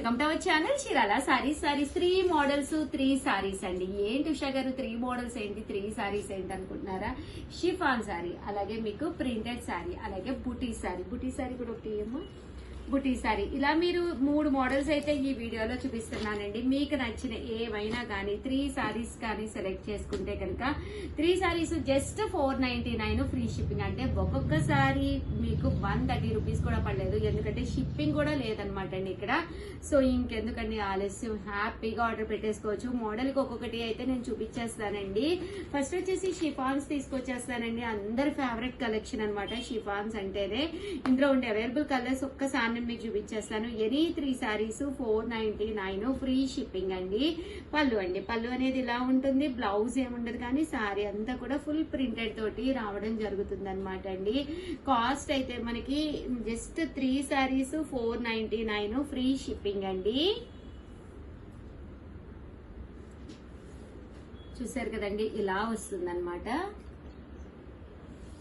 Welcome to our channel Chirala saris. 3 models 3 saris అండి. ఏంటి ఉషా గారు 3 మోడల్స్ ఏంటి 3 సారీస్ ఏంటి అనుకుంటున్నారా? షిఫాన్ సారీ, అలాగే మీకు ప్రింటెడ్ సారీ, అలాగే బుటీ సారీ. బుటీ సారీ కూడా ఒకటి ఏమో బుటీ సారీ. ఇలా మీరు 3 మోడల్స్ అయితే ఈ వీడియోలో చూపిస్తున్నానండి. మీకు నచ్చిన ఏవైనా కానీ 3 సారీస్ కానీ సెలెక్ట్ చేసుకుంటే కనుక 3 సారీస్ జస్ట్ 499 ఫ్రీ షిప్పింగ్. అంటే ఒక్కొక్క సారీ మీకు 130 రూపీస్ కూడా పడలేదు, ఎందుకంటే షిప్పింగ్ కూడా లేదనమాట అండి ఇక్కడ. సో ఇంకెందుకండి ఆలస్యం, హ్యాపీగా ఆర్డర్ పెట్టేసుకోవచ్చు. మోడల్కి ఒక్కొక్కటి అయితే నేను చూపించేస్తానండి. ఫస్ట్ వచ్చేసి షిఫాన్స్ తీసుకొచ్చేస్తానండి. అందరి ఫేవరెట్ కలెక్షన్ అనమాట షిఫాన్స్ అంటేనే. ఇందులో ఉండే అవైలబుల్ కలర్స్ ఒక్కసారి మీకు చూపించేస్తాను. ఎనీ 3 సారీస్ 499 ఫ్రీ షిప్పింగ్ అండి. పళ్ళు అండి, పళ్ళు అనేది ఇలా ఉంటుంది. బ్లౌజ్ ఏముండదు, కానీ సారీ అంతా కూడా ఫుల్ ప్రింటెడ్ తోటి రావడం జరుగుతుంది అనమాట అండి. కాస్ట్ అయితే మనకి జస్ట్ 3 సారీస్ 499 ఫ్రీ షిప్పింగ్ అండి. చూసారు కదండి, ఇలా వస్తుంది అనమాట.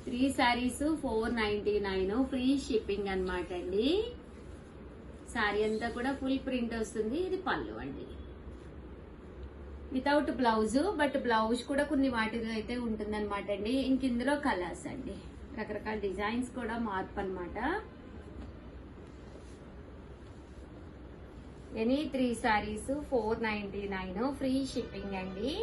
3 సారీస్ 499 ఫ్రీ షిప్పింగ్ అనమాట అండి. సారీ అంతా కూడా ఫుల్ ప్రింట్ వస్తుంది. ఇది పళ్ళు అండి, వితౌట్ బ్లౌజ్. బట్ బ్లౌజ్ కూడా కొన్ని వాటిలో అయితే ఉంటుంది అనమాట అండి. ఇంక ఇందులో కలర్స్ అండి, రకరకాల డిజైన్స్ కూడా మార్పు అనమాట. ఎనీ 3 సారీస్ 499 ఫ్రీ షిప్పింగ్ అండి.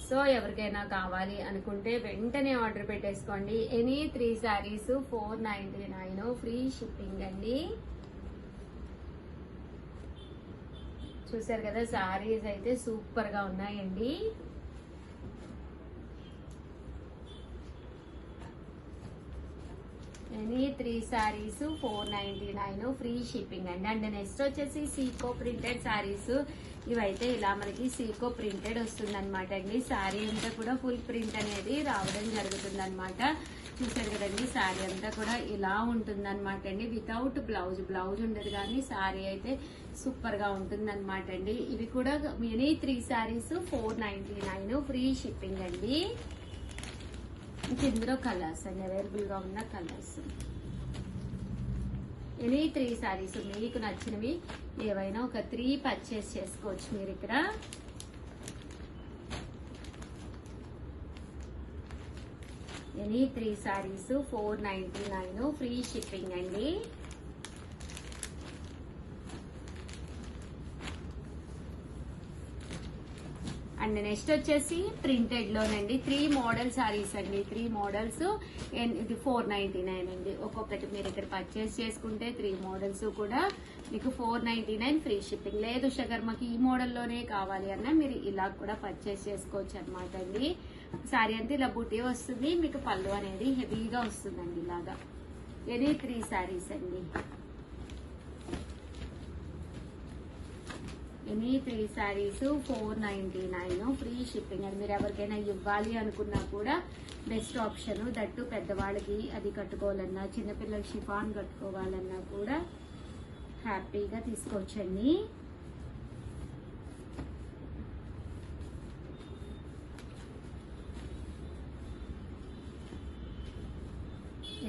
సో ఎవరికైనా కావాలి అనుకుంటే వెంటనే ఆర్డర్ పెట్టేసుకోండి. ఎనీ 3 సారీస్ 499 ఫ్రీ షిప్పింగ్ అండి. చూసారు కదా, సారీస్ అయితే సూపర్ గా ఉన్నాయండి. ఎనీ 3 సారీస్ 499 ఫ్రీ షిప్పింగ్ అండి. అండ్ నెక్స్ట్ వచ్చేసి సీకో ప్రింటెడ్ సారీస్. ఇవైతే ఇలా మనకి సీకో ప్రింటెడ్ వస్తుంది అనమాట అండి. సారీ అంతా కూడా ఫుల్ ప్రింట్ అనేది రావడం జరుగుతుంది అనమాట. చూసారు కదండి, సారీ అంతా కూడా ఇలా ఉంటుంది అనమాట అండి. వితౌట్ బ్లౌజ్, బ్లౌజ్ ఉండదు, కానీ సారీ అయితే సూపర్ గా ఉంటుంది అనమాట అండి. ఇవి కూడా ఎనీ 3 సారీస్ 499 ఫ్రీ షిప్పింగ్ అండి. ఇందులో కలర్స్ అండి, అవైలబుల్ గా ఉన్న కలర్స్. ఎనీ 3 సారీస్ మీకు నచ్చినవి ఏవైనా ఒక 3 పర్చేస్ చేసుకోవచ్చు మీరు ఇక్కడ. ఎనీ 3 సారీస్ 499 ఫ్రీ షిప్పింగ్ అండి. అండ్ నెక్స్ట్ వచ్చేసి ప్రింటెడ్ లోనండి 3 మోడల్ సారీస్ అండి. 3 మోడల్స్, ఇది 499 అండి. ఒక్కొక్కటి మీరు ఇక్కడ పర్చేస్ చేసుకుంటే 3 మోడల్స్ కూడా మీకు 499 ఫ్రీ షిప్పింగ్. లేదు షుగర్ మాకు ఈ మోడల్లోనే కావాలి అన్న మీరు ఇలా కూడా పర్చేస్ చేసుకోవచ్చు అనమాట అండి. సారీ అంతా ఇలా బుటీ వస్తుంది, మీకు పళ్ళు అనేది హెవీగా వస్తుందండి ఇలాగా. ఎనీ 3 సారీస్ అండి. ఎనీ 3 సారీస్ 499 ఫ్రీ షిప్పింగ్ అండి. మీరు ఎవరికైనా ఇవ్వాలి అనుకున్నా కూడా బెస్ట్ ఆప్షన్. దట్టు పెద్దవాళ్ళకి అది కట్టుకోవాలన్నా, చిన్నపిల్లలకి షిఫాన్ కట్టుకోవాలన్నా కూడా హ్యాపీగా తీసుకోవచ్చండి.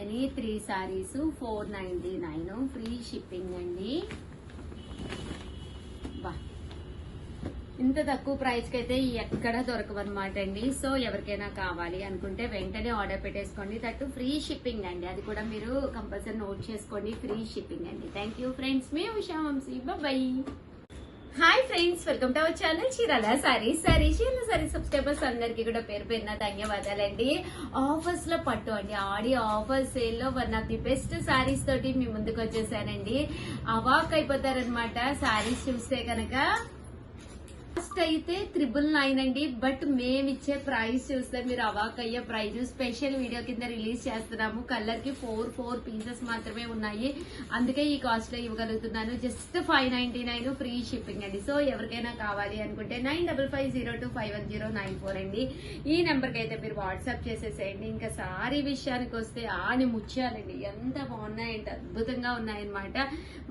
ఎనీ 3 సారీస్ 499 ఫ్రీ షిప్పింగ్ అండి. ఇంత తక్కువ ప్రైస్ కి అయితే ఎక్కడ దొరకవన్నమాట అండి. సో ఎవరికైనా కావాలి అనుకుంటే వెంటనే ఆర్డర్ పెట్టేసుకోండి. దట్టు ఫ్రీ షిప్పింగ్ అండి, అది కూడా మీరు కంపల్సరీ నోట్ చేసుకోండి. ఫ్రీ షిప్పింగ్ అండి. థ్యాంక్ యూ ఫ్రెండ్స్, మీ Usha Vamshi. Bye. Hi friends, welcome to our channel Chirala sarees. Chirala saree subscribers అందరికి కూడా పేరు పేరున ధన్యవాదాలండి. ఆఫర్స్ లో పట్టు అండి, ఆడి ఆఫర్ సేల్ లో 1 ఆఫ్ ది బెస్ట్ సారీస్ తోటి మీ ముందుకు వచ్చేసానండి. అవాక్ అయిపోతారనమాట సారీస్ చూస్తే కనుక. ఫస్ట్ అయితే 999 అండి. బట్ మేమిచ్చే ప్రైస్ చూస్తే మీరు అవాక్ అయ్యే ప్రైస్. స్పెషల్ వీడియో కింద రిలీజ్ చేస్తున్నాము. కలర్ కి 4 పీసెస్ మాత్రమే ఉన్నాయి, అందుకే ఈ కాస్ట్ లో ఇవ్వగలుగుతున్నాను. జస్ట్ 599 ఫ్రీ షిప్పింగ్ అండి. సో ఎవరికైనా కావాలి అనుకుంటే 9550251094 అండి. ఈ నెంబర్ కి అయితే మీరు వాట్సాప్ చేసేసేయండి. ఇంకా సారీ విషయానికి వస్తే ఆని ముత్యాలండి, ఎంత బాగున్నాయంటే అద్భుతంగా ఉన్నాయన్నమాట.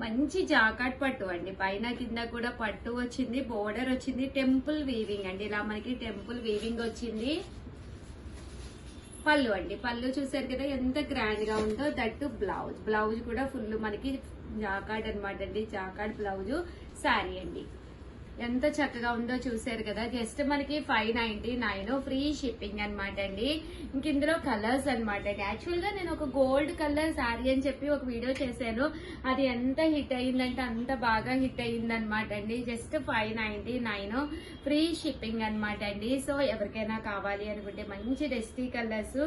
మంచి జాకాట్ పట్టు అండి, పైన కింద కూడా పట్టు వచ్చింది, బోర్డర్ వచ్చింది, టెంపుల్ వీవింగ్ అండి. ఇలా మనకి టెంపుల్ వీవింగ్ వచ్చింది. పళ్ళు అండి, పళ్ళు చూసారు కదా ఎంత గ్రాండ్ గా ఉందో. దట్టు బ్లౌజ్, బ్లౌజ్ కూడా ఫుల్ మనకి జాకార్డ్ అనమాట అండి, జాకార్డ్ బ్లౌజ్ శారీ అండి. ఎంత చక్కగా ఉందో చూసారు కదా. జస్ట్ మనకి 599 ఫ్రీ షిప్పింగ్ అనమాట అండి. ఇంక ఇందులో కలర్స్ అనమాట అండి. యాక్చువల్ గా నేను ఒక గోల్డ్ కలర్ శారీ అని చెప్పి ఒక వీడియో చేశాను. అది ఎంత హిట్ అయ్యిందంటే అంత బాగా హిట్ అయ్యింది అనమాట అండి. జస్ట్ 599 ఫ్రీ షిప్పింగ్ అనమాట అండి. సో ఎవరికైనా కావాలి అనుకుంటే మంచి dusty colours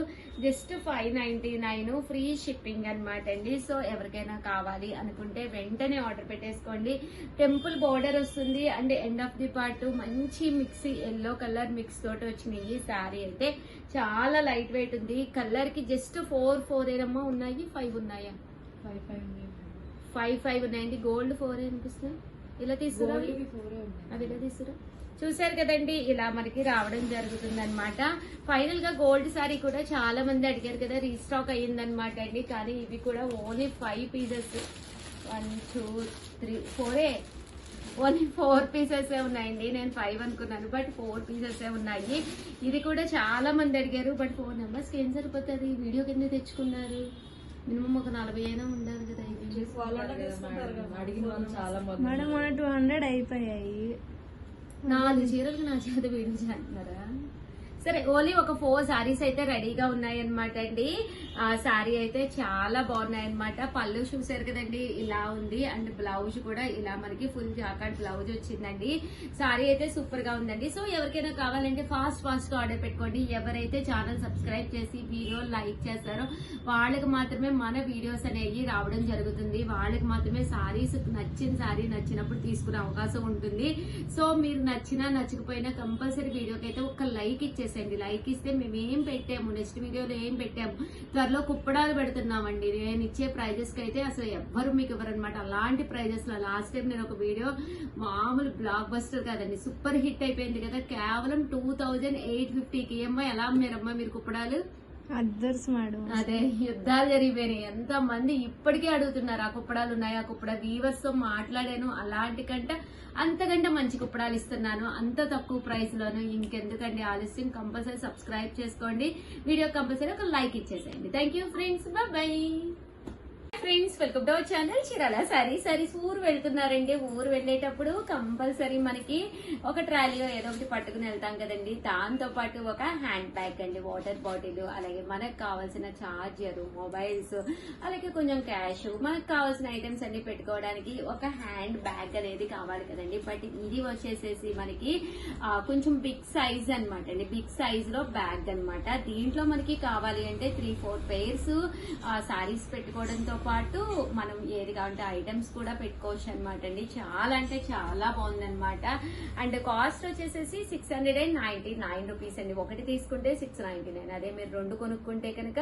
just 599 free shipping అనమాట అండి. సో ఎవరికైనా కావాలి అనుకుంటే వెంటనే ఆర్డర్ పెట్టేసుకోండి. టెంపుల్ బోర్డర్ వస్తుంది and end of the part మంచి మిక్సీ ఎల్లో కలర్ మిక్స్ తోటి వచ్చినాయి. శారీ అయితే చాలా లైట్ వెయిట్ ఉంది. కలర్ కి జస్ట్ 4 ఏమో ఉన్నాయి, 5 ఉన్నాయా? 5 ఉన్నాయండి. గోల్డ్ 4 అనిపిస్తుంది. ఇలా తీసుకురా, అవి ఇలా తీసుకురా. చూసారు కదండి, ఇలా మనకి రావడం జరుగుతుంది అనమాట. ఫైనల్ గా గోల్డ్ సారీ కూడా చాలా మంది అడిగారు కదా, రీస్టాక్ అయ్యిందనమాట అండి. కానీ ఇవి కూడా ఓన్లీ 5 పీసెస్, 1 2 3 4 ఓన్లీ 4 పీసెస్ ఉన్నాయండి. నేను 5 అనుకున్నాను, బట్ 4 పీసెస్ ఉన్నాయి. ఇది కూడా చాలా మంది అడిగారు, బట్ 4 నెంబర్స్కి ఏం సరిపోతుంది? వీడియో కింద తెచ్చుకున్నారు. మినిమం ఒక 40 అయినా ఉండాలి కదా. మేడం 200 అయిపోయాయి. 4 చీరలకు నా చేత వీడియో చేస్తున్నారా? సరే, ఓన్లీ ఒక 4 సారీస్ అయితే రెడీగా ఉన్నాయన్నమాట అండి. ఆ సారీ అయితే చాలా బాగున్నాయి అనమాట. పళ్ళు చూసారు కదండి, ఇలా ఉంది. అండ్ బ్లౌజ్ కూడా ఇలా మనకి ఫుల్ జాకార్డ్ బ్లౌజ్ వచ్చిందండి. సారీ అయితే సూపర్ గా ఉందండి. సో ఎవరికైనా కావాలంటే ఫాస్ట్ గా ఆర్డర్ పెట్టుకోండి. ఎవరైతే ఛానల్ సబ్స్క్రైబ్ చేసి వీడియో లైక్ చేస్తారో వాళ్ళకి మాత్రమే మన వీడియోస్ అనేవి రావడం జరుగుతుంది. వాళ్ళకి మాత్రమే సారీస్ నచ్చిన సారీ నచ్చినప్పుడు తీసుకునే అవకాశం ఉంటుంది. సో మీరు నచ్చినా నచ్చకపోయినా కంపల్సరీ వీడియోకి అయితే ఒక లైక్ ఇచ్చేసి లైక్ ఇస్తే మేము ఏం పెట్టాము, నెక్స్ట్ వీడియోలో ఏం పెట్టాము, త్వరలో కుప్పడాలు పెడుతున్నామండి. నేను ఇచ్చే ప్రైజెస్ కి అయితే అసలు ఎవ్వరు మీకు ఇవ్వరనమాట. అలాంటి ప్రైజెస్ లో లాస్ట్ టైం నేను ఒక వీడియో మామూలు బ్లాక్ బస్టర్ కాదండి, సూపర్ హిట్ అయిపోయింది కదా, కేవలం 2850కి. ఏమ్మా ఎలా అమ్మారమ్మా మీరు కుప్పడాలు? అదర్స్ మేడం, అదే యుద్ధాలు జరిగిపోయినాయి. ఎంత మంది ఇప్పటికీ అడుగుతున్నారు ఆ కుప్పడాలు ఉన్నాయా, కుప్పడా వీవర్స్ తో మాట్లాడాను. అలాంటి కంటే అంతకంటే మంచి కుప్పడాలు ఇస్తున్నాను, అంత తక్కువ ప్రైస్ లోను. ఇంకెందుకండి ఆలస్యం, కంపల్సరీ సబ్స్క్రైబ్ చేసుకోండి. వీడియో కంపల్సరీ ఒక లైక్ ఇచ్చేసేయండి. Thank you friends, bye. Friends, welcome to our channel Chirala sarees. ఊరు వెళ్తున్నారండి. ఊరు వెళ్ళేటప్పుడు కంపల్సరీ మనకి ఒక ట్రాలీలో ఏదో ఒకటి పట్టుకుని వెళ్తాం కదండి. దాంతో పాటు ఒక హ్యాండ్ బ్యాగ్ అండి, వాటర్ బాటిల్, అలాగే మనకు కావాల్సిన చార్జర్, మొబైల్స్, అలాగే కొంచెం క్యాష్, మనకు కావాల్సిన ఐటమ్స్ అన్ని పెట్టుకోవడానికి ఒక హ్యాండ్ బ్యాగ్ అనేది కావాలి కదండి. బట్ ఇది వచ్చేసేసి మనకి కొంచెం బిగ్ సైజ్ అనమాట అండి. బిగ్ సైజ్ లో బ్యాగ్ అనమాట. దీంట్లో మనకి కావాలి అంటే 3-4 పేర్స్ సారీస్ పెట్టుకోవడంతో పాటు మనం ఏది కావాలంటే ఐటమ్స్ కూడా పెట్టుకోవచ్చు అనమాట అండి. చాలా అంటే చాలా బాగుందనమాట. అండ్ కాస్ట్ వచ్చేసేసి 699 రూపీస్ అండి. ఒకటి తీసుకుంటే 699. అదే మీరు 2 కొనుక్కుంటే కనుక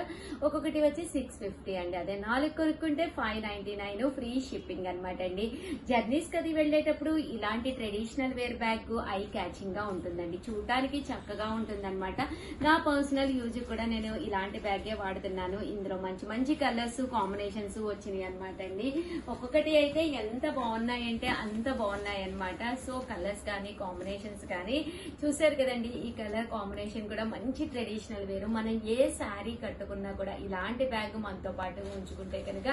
ఒక్కొక్కటి వచ్చి 650 అండి. అదే 4 కొనుక్కుంటే 599 ఫ్రీ షిప్పింగ్ అనమాట అండి. జర్నీస్ కది వెళ్ళేటప్పుడు ఇలాంటి traditional wear bag eye catching గా ఉంటుందండి, చూడటానికి చక్కగా ఉంటుందన్నమాట. నా పర్సనల్ యూజ్ కూడా నేను ఇలాంటి బ్యాగే వాడుతున్నాను. ఇందులో మంచి మంచి కలర్స్ కాంబినేషన్స్ వచ్చినాయి అనమాట అండి. ఒక్కొక్కటి అయితే ఎంత బాగున్నాయంటే అంత బాగున్నాయి అనమాట. సో కలర్స్ కానీ కాంబినేషన్స్ కానీ చూసారు కదండి. ఈ కలర్ కాంబినేషన్ కూడా మంచి ట్రెడిషనల్ వేరు. మనం ఏ శారీ కట్టుకున్నా కూడా ఇలాంటి బ్యాగ్ మనతో పాటు ఉంచుకుంటే కనుక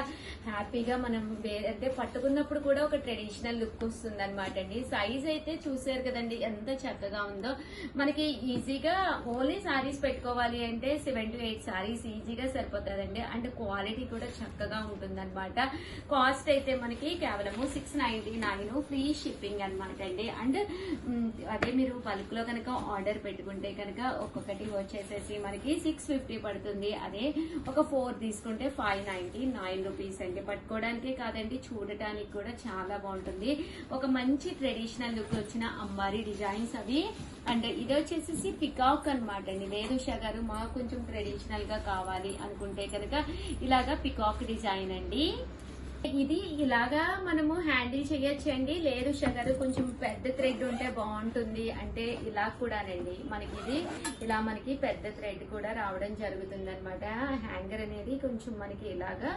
హ్యాపీగా మనం అంటే పట్టుకున్నప్పుడు కూడా ఒక ట్రెడిషనల్ లుక్ వస్తుంది అనమాట అండి. సైజ్ అయితే చూసారు కదండి ఎంత చక్కగా ఉందో. మనకి ఈజీగా ఓన్లీ శారీస్ పెట్టుకోవాలి అంటే 7 to 8 శారీస్ ఈజీగా సరిపోతుందండి. అండ్ క్వాలిటీ కూడా చక్కగా ఉంటుందన్నమాట. కాస్ట్ అయితే మనకి కేవలము 699 ఫ్రీ షిప్పింగ్ అనమాట అండి. అండ్ అదే మీరు బల్క్ లో కనుక ఆర్డర్ పెట్టుకుంటే కనుక ఒక్కొక్కటి వచ్చేసేసి మనకి 650 పడుతుంది. అదే ఒక 4 తీసుకుంటే 599 రూపీస్ అండి. పట్టుకోవడానికే కాదండి, చూడటానికి కూడా చాలా బాగుంటుంది. ఒక మంచి ట్రెడిషనల్ లుక్ వచ్చిన అంబారీ డిజైన్స్ అవి. అండ్ ఇది వచ్చేసి పికాక్ అనమాట అండి. లేదు ఉషా గారు మాకు కొంచెం ట్రెడిషనల్ గా కావాలి అనుకుంటే కనుక ఇలాగా పికాక్ డిజైన్ అండి. ఇది ఇలాగా మనము హ్యాండిల్ చేయొచ్చండి. లేదు షగర్ కొంచెం పెద్ద థ్రెడ్ ఉంటే బాగుంటుంది అంటే ఇలా కూడానండి. మనకి ఇది ఇలా మనకి పెద్ద థ్రెడ్ కూడా రావడం జరుగుతుంది అనమాట. హ్యాంగర్ అనేది కొంచెం మనకి ఇలాగా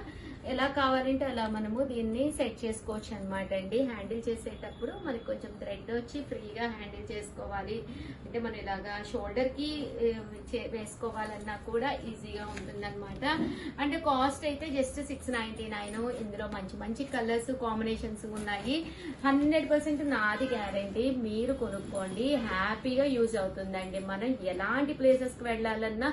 ఎలా కావాలంటే అలా మనము దీన్ని సెట్ చేసుకోవచ్చు అనమాట అండి. హ్యాండిల్ చేసేటప్పుడు మనకి కొంచెం థ్రెడ్ వచ్చి ఫ్రీగా హ్యాండిల్ చేసుకోవాలి అంటే మనం ఇలాగా షోల్డర్ కి వేసుకోవాలన్నా కూడా ఈజీగా ఉంటుంది అనమాట. అంటే కాస్ట్ అయితే జస్ట్ 699. ఇందులో మంచి మంచి కలర్స్ కాంబినేషన్స్ ఉన్నాయి. 100% నాది గ్యారంటీ. మీరు కొనుక్కోండి, హ్యాపీగా యూజ్ అవుతుందండి. మనం ఎలాంటి ప్లేసెస్ కి వెళ్ళాలన్నా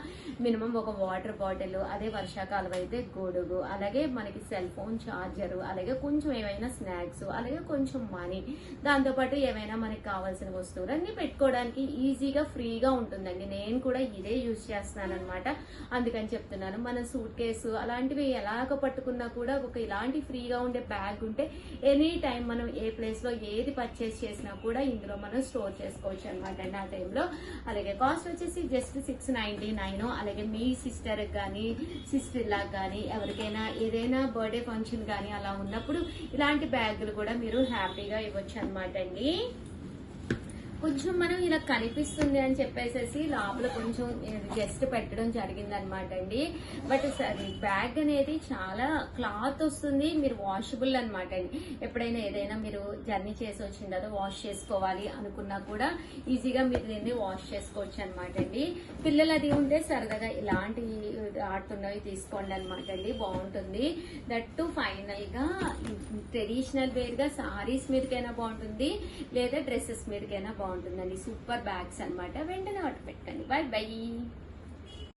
మినిమం ఒక వాటర్ బాటిల్, అదే వర్షాకాలం అయితే గొడుగు, అలాగే మనకి సెల్ ఫోన్ ఛార్జర్, అలాగే కొంచెం ఏమైనా స్నాక్స్, అలాగే కొంచెం మనీ, దాంతోపాటు ఏమైనా మనకి కావాల్సిన వస్తువులు అన్ని పెట్టుకోవడానికి ఈజీగా ఫ్రీగా ఉంటుందండి. నేను కూడా ఇదే యూజ్ చేస్తున్నాను అనమాట. అందుకని చెప్తున్నాను. మన సూట్ కేసు అలాంటివి ఎలాగ పట్టుకున్నా కూడా ఒక ఇలాంటి ఫ్రీగా ఉండే బ్యాగ్ ఉంటే ఎనీ టైం మనం ఏ ప్లేస్ లో ఏది పర్చేస్ చేసినా కూడా ఇందులో మనం స్టోర్ చేసుకోవచ్చు అనమాట అండి ఆ టైంలో. అలాగే కాస్ట్ వచ్చేసి జస్ట్ 699. అలాగే మీ సిస్టర్ కానీ సిస్టర్ లా కానీ ఎవరికైనా ఏదైనా బర్త్డే ఫంక్షన్ కానీ అలా ఉన్నప్పుడు ఇలాంటి బ్యాగులు కూడా మీరు హ్యాపీగా ఇవ్వచ్చు అనమాట అండి. కొంచెం మనం ఇలా కనిపిస్తుంది అని చెప్పేసి లోపల కొంచెం జస్ట్ పెట్టడం జరిగింది అనమాట అండి. బట్ సరే బ్యాగ్ అనేది చాలా క్లాత్ వస్తుంది, మీరు వాషబుల్ అనమాట అండి. ఎప్పుడైనా ఏదైనా మీరు జర్నీ చేసి వచ్చిన తర్వాత వాష్ చేసుకోవాలి అనుకున్నా కూడా ఈజీగా మీరు దీన్ని వాష్ చేసుకోవచ్చు అనమాట అండి. పిల్లలు అది ఉంటే సరదాగా ఇలాంటి ఆడుతున్నవి తీసుకోండి అనమాట అండి. బాగుంటుంది. దట్టు ఫైనల్ గా ట్రెడిషనల్ వేర్ గా సారీస్ మీదకైనా బాగుంటుంది, లేదా డ్రెస్సెస్ మీదకైనా బాగుంటుందండి. సూపర్ బ్యాగ్స్ అన్నమాట. వెంటనే ఆర్డర్ పెట్టండి. By by.